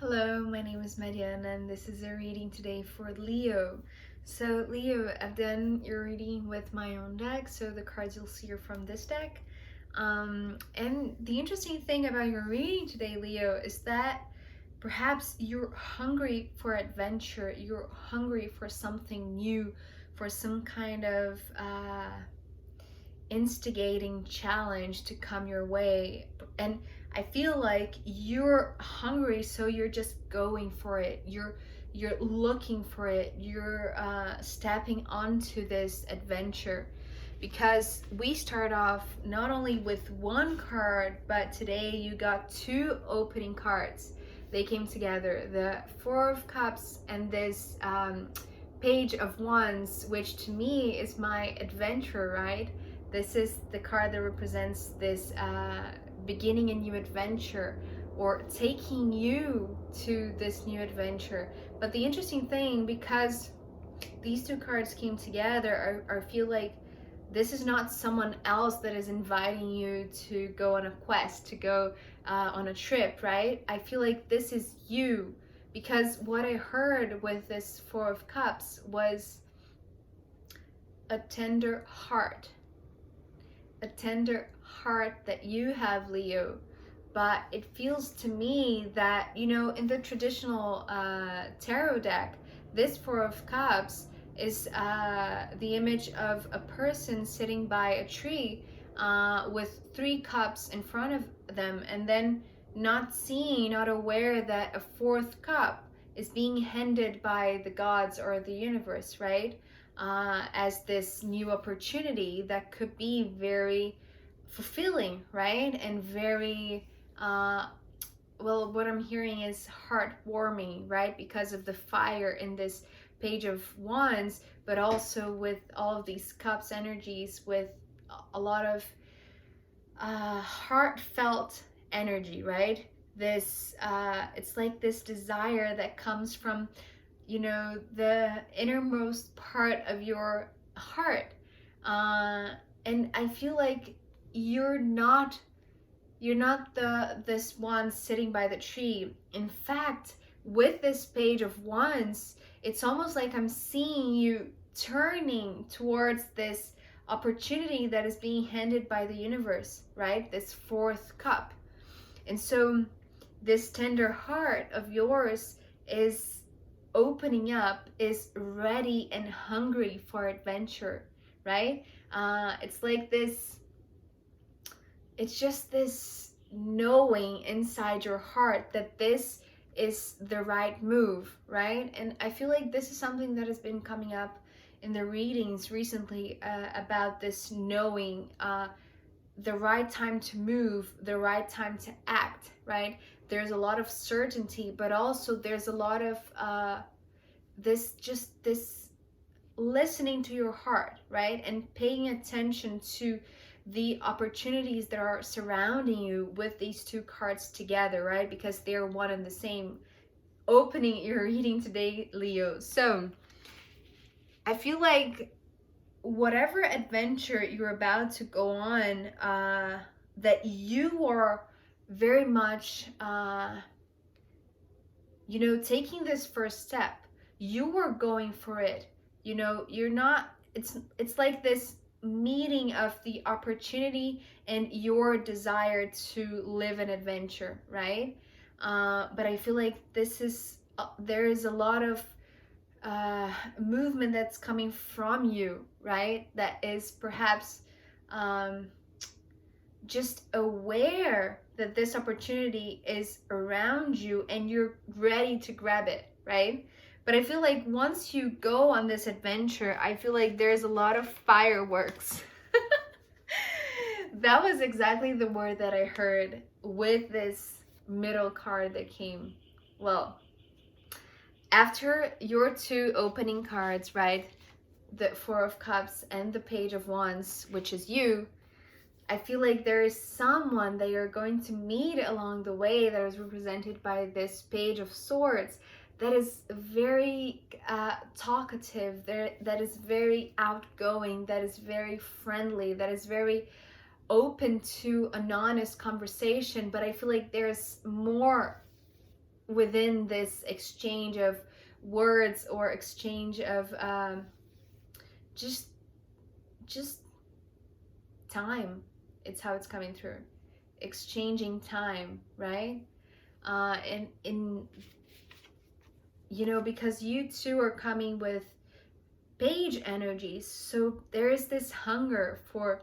Hello, my name is Mariana and this is a reading today for Leo. So Leo, I've done your reading with my own deck, so the cards you'll see are from this deck. And the interesting thing about your reading today, Leo, is that perhaps you're hungry for adventure, you're hungry for something new, for some kind of instigating challenge to come your way. And I feel like you're hungry, so you're just going for it. You're looking for it. You're stepping onto this adventure, because we start off not only with one card, but today you got two opening cards. They came together, the Four of Cups and this Page of Wands, which to me is my adventure, right? This is the card that represents this beginning a new adventure, or taking you to this new adventure. But the interesting thing, because these two cards came together, I feel like this is not someone else that is inviting you to go on a quest, to go on a trip, right? I feel like this is you, because what I heard with this Four of Cups was a tender heart. A tender heart that you have, Leo. But it feels to me that, in the traditional tarot deck, this Four of Cups is the image of a person sitting by a tree with three cups in front of them, and then not seeing, not aware that a fourth cup is being handed by the gods or the universe, right? As this new opportunity that could be very fulfilling, right? And very, well, what I'm hearing is heartwarming, right? Because of the fire in this Page of Wands, but also with all of these cups energies, with a lot of heartfelt energy, right? This, it's like this desire that comes from, the innermost part of your heart. And I feel like you're not this one sitting by the tree. In fact, with this Page of Wands, it's almost like I'm seeing you turning towards this opportunity that is being handed by the universe, right? This fourth cup. And so this tender heart of yours is opening up, is ready and hungry for adventure, right? It's like this, it's just this knowing inside your heart that this is the right move, right? And I feel like this is something that has been coming up in the readings recently, about this knowing the right time to move, the right time to act, right? There's a lot of certainty, but also there's a lot of this listening to your heart, right? And paying attention to the opportunities that are surrounding you with these two cards together, right? Because they're one and the same. Opening your reading today, Leo. So I feel like whatever adventure you're about to go on, that you are very much, taking this first step. You are going for it. You're not, it's like this meeting of the opportunity and your desire to live an adventure, right? But I feel like there is a lot of movement that's coming from you, right? That is perhaps just aware that this opportunity is around you and you're ready to grab it, right? But I feel like once you go on this adventure, I feel like there's a lot of fireworks. That was exactly the word that I heard with this middle card that came. Well, after your two opening cards, right? The Four of Cups and the Page of Wands, which is you, I feel like there is someone that you're going to meet along the way that is represented by this Page of Swords, that is very talkative, that is very outgoing, that is very friendly, that is very open to an honest conversation. But I feel like there's more within this exchange of words or exchange of just time. It's how it's coming through, exchanging time, right? And in, you know, because you two are coming with page energies, so there is this hunger for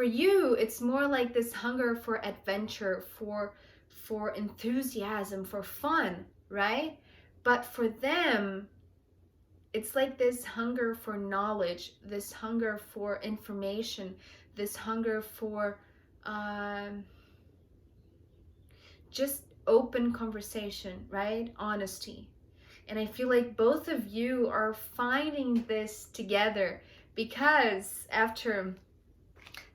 you. It's more like this hunger for adventure, for enthusiasm, for fun, right? But for them, it's like this hunger for knowledge, this hunger for information, this hunger for just open conversation, right? Honesty. And I feel like both of you are finding this together, because after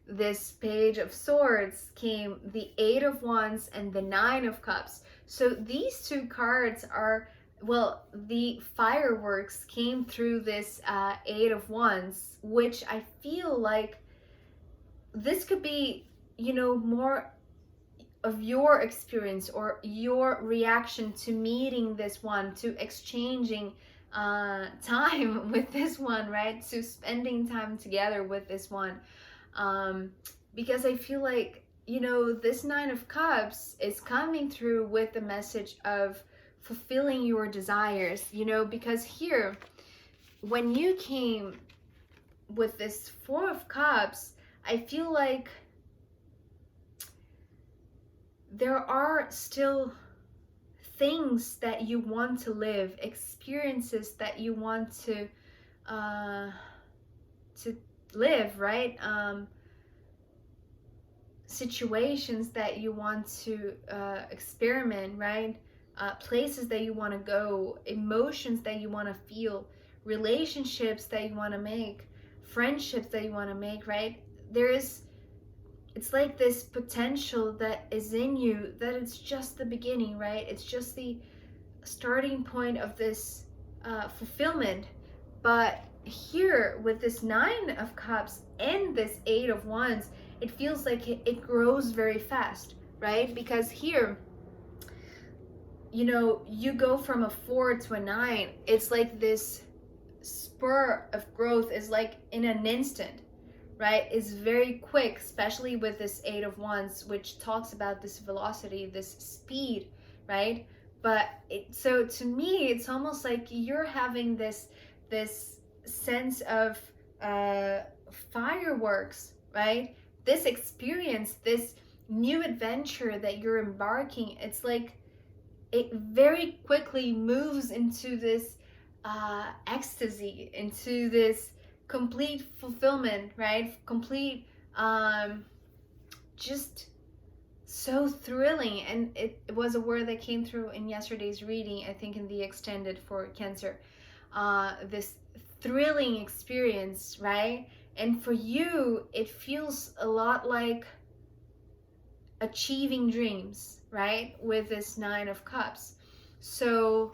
this Page of Swords came the Eight of Wands and the Nine of Cups. So these two cards are, well, the fireworks came through this Eight of Wands, which I feel like this could be, you know, more of your experience or your reaction to meeting this one, to exchanging time with this one, right? To spending time together with this one. Because I feel like, you know, this Nine of Cups is coming through with the message of fulfilling your desires, you know, because here, when you came with this Four of Cups, I feel like there are still things that you want to live, experiences that you want to live, right? Situations that you want to experiment, right? Places that you want to go, emotions that you want to feel, relationships that you want to make, friendships that you want to make, right? It's like this potential that is in you, that it's just the beginning, right? It's just the starting point of this fulfillment. But here with this Nine of Cups and this Eight of Wands, it feels like it grows very fast, right? Because here, you know, you go from a 4 to a 9. It's like this spur of growth is like in an instant, right? It's very quick, especially with this Eight of Wands, which talks about this velocity, this speed, right? But so to me, it's almost like you're having this sense of fireworks, right? This experience, this new adventure that you're embarking, it's like it very quickly moves into this ecstasy, into this complete fulfillment, right? Complete, just so thrilling. And it was a word that came through in yesterday's reading, I think in the extended for Cancer. This thrilling experience, right? And for you, it feels a lot like achieving dreams, right? With this Nine of Cups. So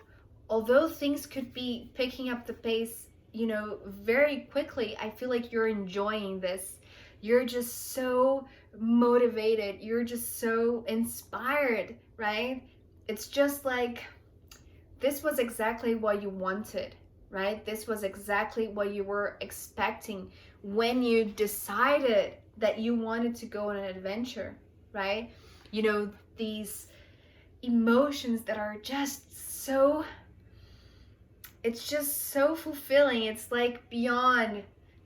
although things could be picking up the pace, you know, very quickly, I feel like you're enjoying this. You're just so motivated. You're just so inspired, right? It's just like this was exactly what you wanted, right? This was exactly what you were expecting when you decided that you wanted to go on an adventure, right? You know, these emotions that are just so, it's just so fulfilling. It's like beyond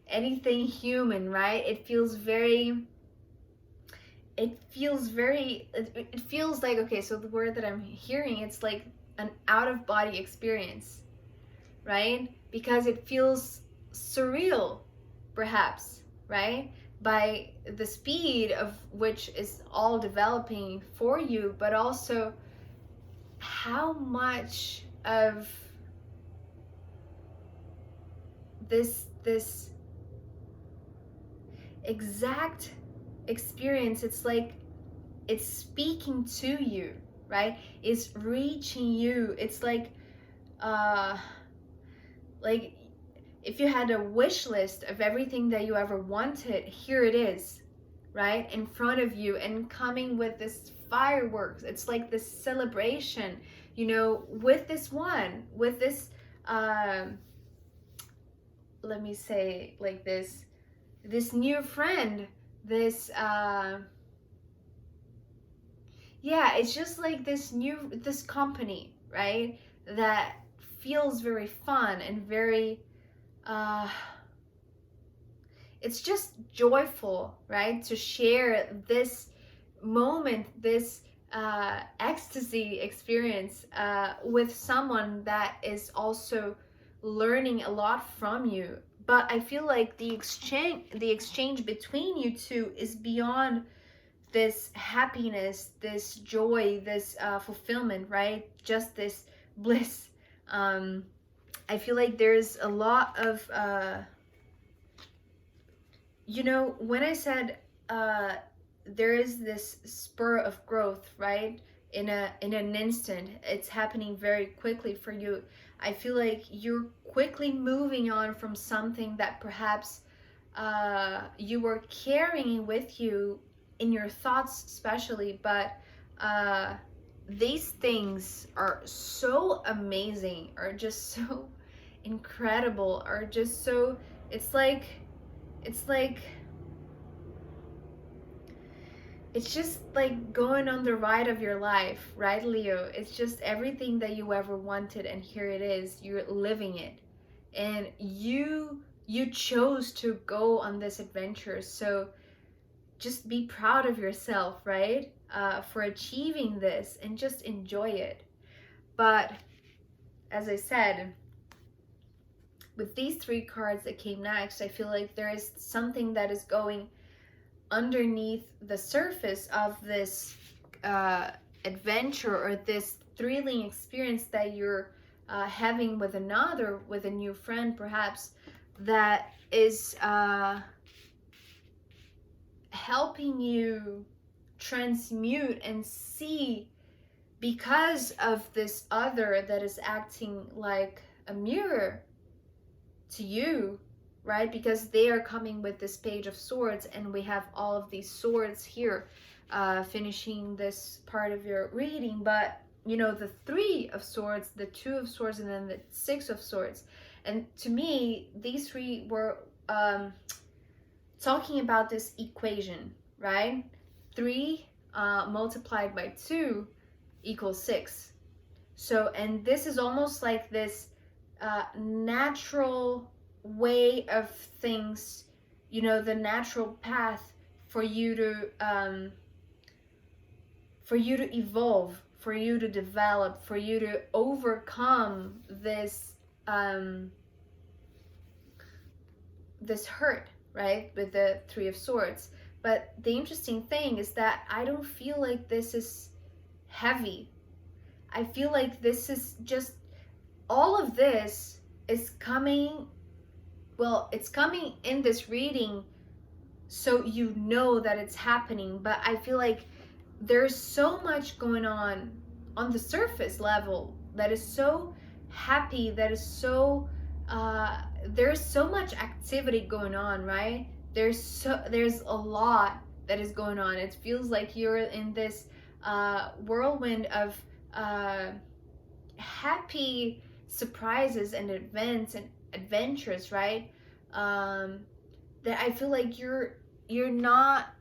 anything human, right? It feels like, okay, so the word that I'm hearing, it's like an out of body experience, right? Because it feels surreal, perhaps, right? By the speed of which is all developing for you, but also how much of this exact experience, it's like it's speaking to you, right? It's reaching you. It's like if you had a wish list of everything that you ever wanted, here it is, right, in front of you and coming with this fireworks. It's like this celebration, you know, with this one, with this, let me say like this new friend, this, yeah, it's just like this company, right, that feels very fun and very, uh, it's just joyful, right, to share this moment, this ecstasy experience with someone that is also learning a lot from you. But I feel like the exchange between you two is beyond this happiness, this joy, this fulfillment, right? Just this bliss. Um, I feel like there's a lot of you know, when I said there is this spur of growth, right? In an instant, it's happening very quickly for you. I feel like you're quickly moving on from something that perhaps you were carrying with you in your thoughts, especially. But these things are so amazing, are just so incredible, are just so. It's like it's just like going on the ride of your life, right, Leo? It's just everything that you ever wanted, and here it is. You're living it, and you chose to go on this adventure. So just be proud of yourself, right? For achieving this, and just enjoy it. But as I said, with these three cards that came next, I feel like there is something that is going underneath the surface of this adventure, or this thrilling experience that you're having with with a new friend, perhaps, that is helping you transmute and see, because of this other that is acting like a mirror to you, right? Because they are coming with this Page of Swords, and we have all of these swords here finishing this part of your reading. But you know, the Three of Swords, the Two of Swords, and then the Six of Swords. And to me, these three were talking about this equation, right? 3 multiplied by 2 equals 6. So, and this is almost like this natural way of things, you know, the natural path for you to evolve, for you to develop, for you to overcome this this hurt, right, with the Three of Swords. But the interesting thing is that I don't feel like this is heavy. I feel like this is just, all of this is coming, well, it's coming in this reading so you know that it's happening. But I feel like there's so much going on the surface level that is so happy, that is so there's so much activity going on, right? There's a lot that is going on. It feels like you're in this whirlwind of happy surprises and events and adventures, right? That I feel like you're not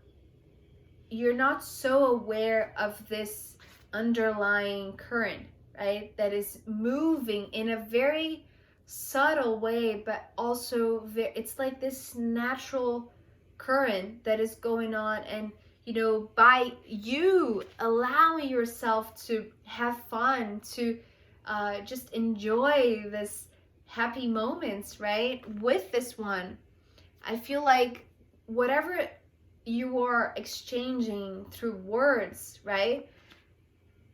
so aware of this underlying current, right? That is moving in a very subtle way, but also it's like this natural current that is going on. And you know, by you allowing yourself to have fun, to just enjoy this happy moments, right, with this one, I feel like whatever you are exchanging through words, right,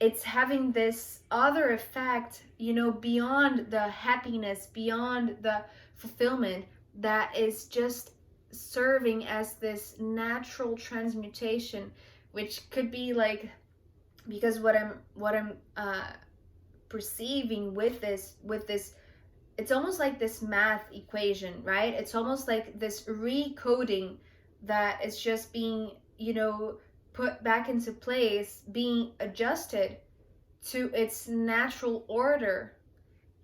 it's having this other effect, you know, beyond the happiness, beyond the fulfillment, that is just serving as this natural transmutation, which could be like, because what I'm perceiving with this, it's almost like this math equation, right? It's almost like this recoding that is just being you know, put back into place, being adjusted to its natural order.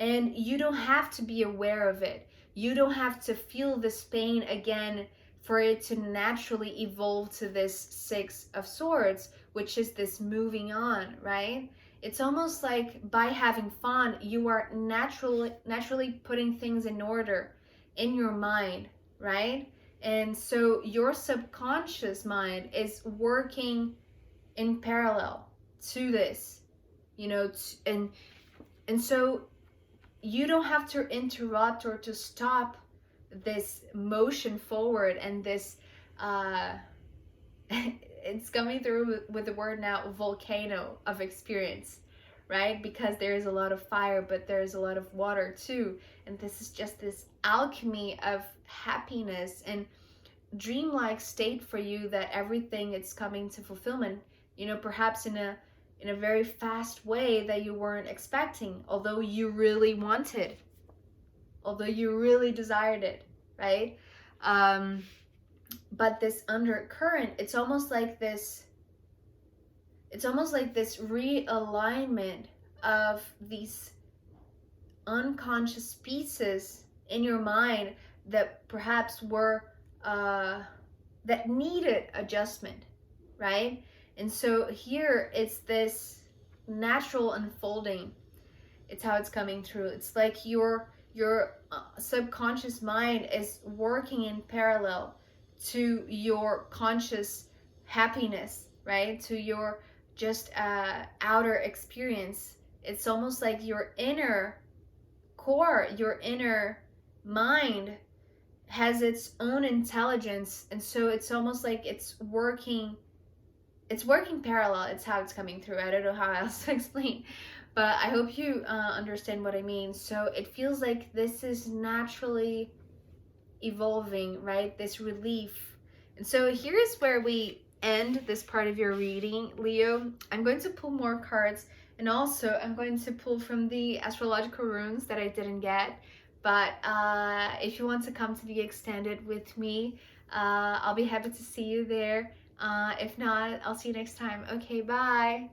And you don't have to be aware of it. You don't have to feel this pain again for it to naturally evolve to this Six of Swords, which is this moving on, right? It's almost like by having fun, you are naturally putting things in order in your mind, right? And so your subconscious mind is working in parallel to this, you know, and so you don't have to interrupt or to stop this motion forward and this it's coming through with the word now, volcano of experience, right? Because there is a lot of fire, but there's a lot of water too, and this is just this alchemy of happiness and dreamlike state for you, that everything is coming to fulfillment, you know, perhaps in a very fast way that you weren't expecting, although you really wanted, although you really desired it, right? But this undercurrent, it's almost like this realignment of these unconscious pieces in your mind that perhaps were that needed adjustment, right? And so here it's this natural unfolding. It's how it's coming through. It's like your subconscious mind is working in parallel to your conscious happiness, right? To your just outer experience. It's almost like your inner core, your inner mind has its own intelligence, and so it's almost like it's working parallel. It's how it's coming through. I don't know how else to explain, but I hope you understand what I mean. So it feels like this is naturally evolving, right? This relief. And so here's where we end this part of your reading, Leo. I'm going to pull more cards, and also I'm going to pull from the astrological runes that I didn't get. But if you want to come to the extended with me, I'll be happy to see you there. If not, I'll see you next time. Okay, bye.